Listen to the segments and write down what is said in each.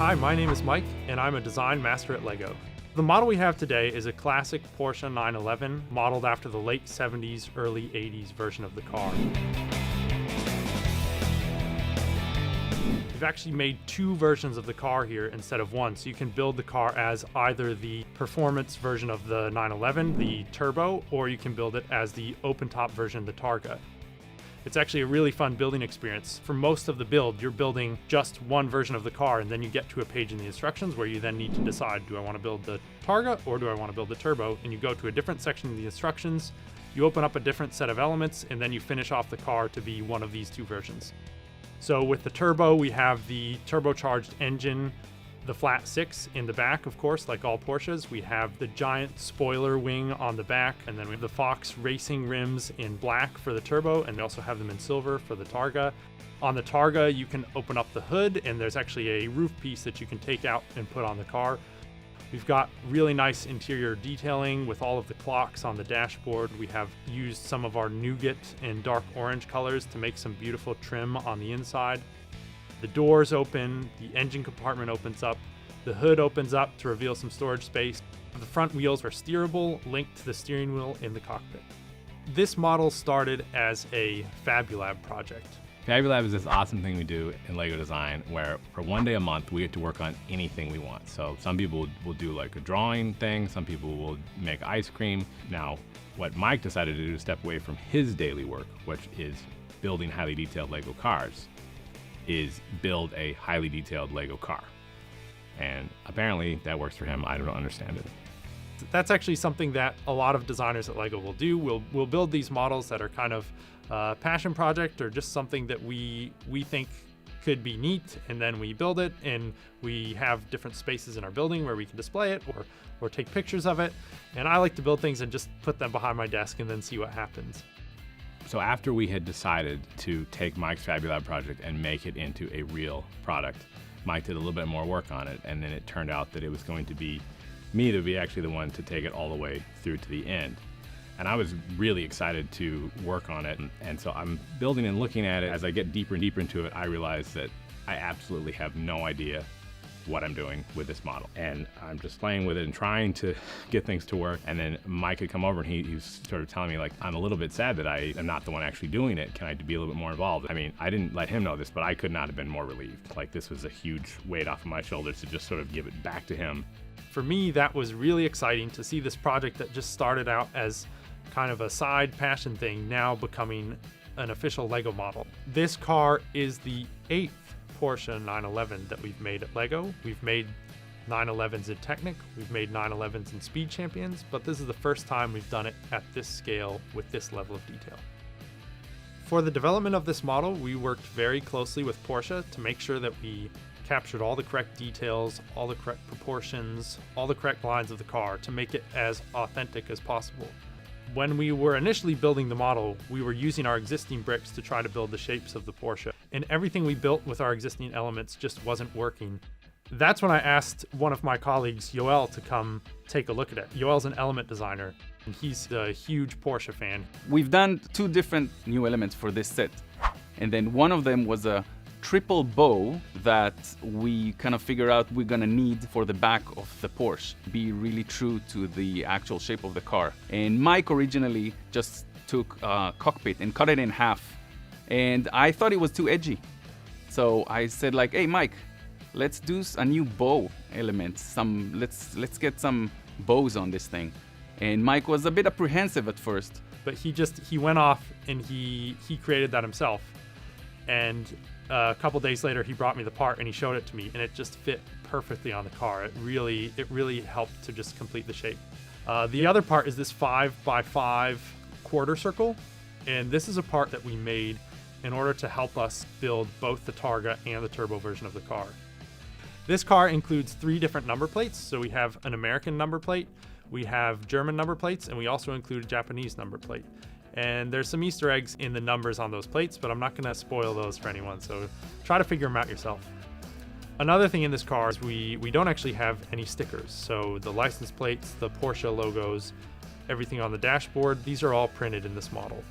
Hi, my name is Mike, and I'm a design master at LEGO. The model we have today is a classic Porsche 911, modeled after the late 70s, early 80s version of the car. We've actually made two versions of the car here instead of one, so you can build the car as either the performance version of the 911, the turbo, or you can build it as the open-top version, the Targa. It's actually a really fun building experience. For most of the build, you're building just one version of the car, and then you get to a page in the instructions where you then need to decide, do I want to build the Targa or do I want to build the turbo? And you go to a different section of the instructions, you open up a different set of elements, and then you finish off the car to be one of these two versions. So with the turbo, we have the turbocharged engine, the flat six in the back, of course, like all Porsches. We have the giant spoiler wing on the back, and then we have the Fox racing rims in black for the turbo, and we also have them in silver for the Targa. On the Targa, you can open up the hood, and there's actually a roof piece that you can take out and put on the car. We've got really nice interior detailing with all of the clocks on the dashboard. We have used some of our nougat and dark orange colors to make some beautiful trim on the inside. The doors open, the engine compartment opens up, the hood opens up to reveal some storage space. The front wheels are steerable, linked to the steering wheel in the cockpit. This model started as a Fabulab project. Fabulab is this awesome thing we do in LEGO design where for one day a month we get to work on anything we want. So some people will do like a drawing thing, some people will make ice cream. Now, what Mike decided to do is step away from his daily work, which is building highly detailed LEGO cars, is build a highly detailed LEGO car. And apparently that works for him. I don't understand it. That's actually something that a lot of designers at LEGO will do. We'll build these models that are kind of a passion project or just something that we think could be neat, and then we build it, and we have different spaces in our building where we can display it or take pictures of it. And I like to build things and just put them behind my desk and then see what happens. So after we had decided to take Mike's Fabulab project and make it into a real product, Mike did a little bit more work on it, and then it turned out that it was going to be me that would be actually the one to take it all the way through to the end. And I was really excited to work on it, and so I'm building and looking at it. As I get deeper and deeper into it, I realize that I absolutely have no idea what I'm doing with this model. And I'm just playing with it and trying to get things to work. And then Mike had come over and he was sort of telling me, like, I'm a little bit sad that I am not the one actually doing it. Can I be a little bit more involved? I mean, I didn't let him know this, but I could not have been more relieved. Like, this was a huge weight off of my shoulders to just sort of give it back to him. For me, that was really exciting to see this project that just started out as kind of a side passion thing now becoming an official LEGO model. This car is the 8th Porsche 911 that we've made at LEGO. We've made 911s in Technic, we've made 911s in Speed Champions, but this is the first time we've done it at this scale with this level of detail. For the development of this model, we worked very closely with Porsche to make sure that we captured all the correct details, all the correct proportions, all the correct lines of the car to make it as authentic as possible. When we were initially building the model, we were using our existing bricks to try to build the shapes of the Porsche, and everything we built with our existing elements just wasn't working. That's when I asked one of my colleagues, Yoel, to come take a look at it. Yoel's an element designer, and he's a huge Porsche fan. We've done two different new elements for this set, and then one of them was a triple bow that we kind of figure out we're gonna need for the back of the Porsche, be really true to the actual shape of the car. And Mike originally just took a cockpit and cut it in half, and I thought it was too edgy. So I said, like, hey Mike, let's do a new bow element. Let's get some bows on this thing. And Mike was a bit apprehensive at first. But he went off and he created that himself. And a couple days later, he brought me the part and he showed it to me, and it just fit perfectly on the car. It really helped to just complete the shape. The other part is this 5x5 quarter circle, and this is a part that we made in order to help us build both the Targa and the turbo version of the car. This car includes 3 different number plates, so we have an American number plate, we have German number plates, and we also include a Japanese number plate. And there's some Easter eggs in the numbers on those plates, but I'm not gonna spoil those for anyone, so try to figure them out yourself. Another thing in this car is we don't actually have any stickers. So the license plates, the Porsche logos, everything on the dashboard, these are all printed in this model.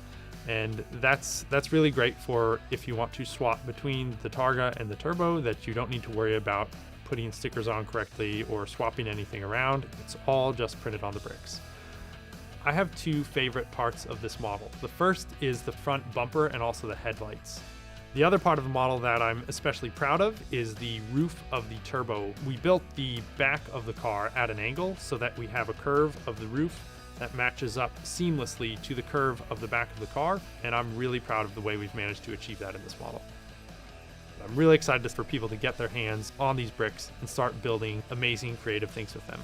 And that's really great for if you want to swap between the Targa and the Turbo, that you don't need to worry about putting stickers on correctly or swapping anything around. It's all just printed on the bricks. I have two favorite parts of this model. The first is the front bumper and also the headlights. The other part of the model that I'm especially proud of is the roof of the turbo. We built the back of the car at an angle so that we have a curve of the roof that matches up seamlessly to the curve of the back of the car, and I'm really proud of the way we've managed to achieve that in this model. I'm really excited for people to get their hands on these bricks and start building amazing creative things with them.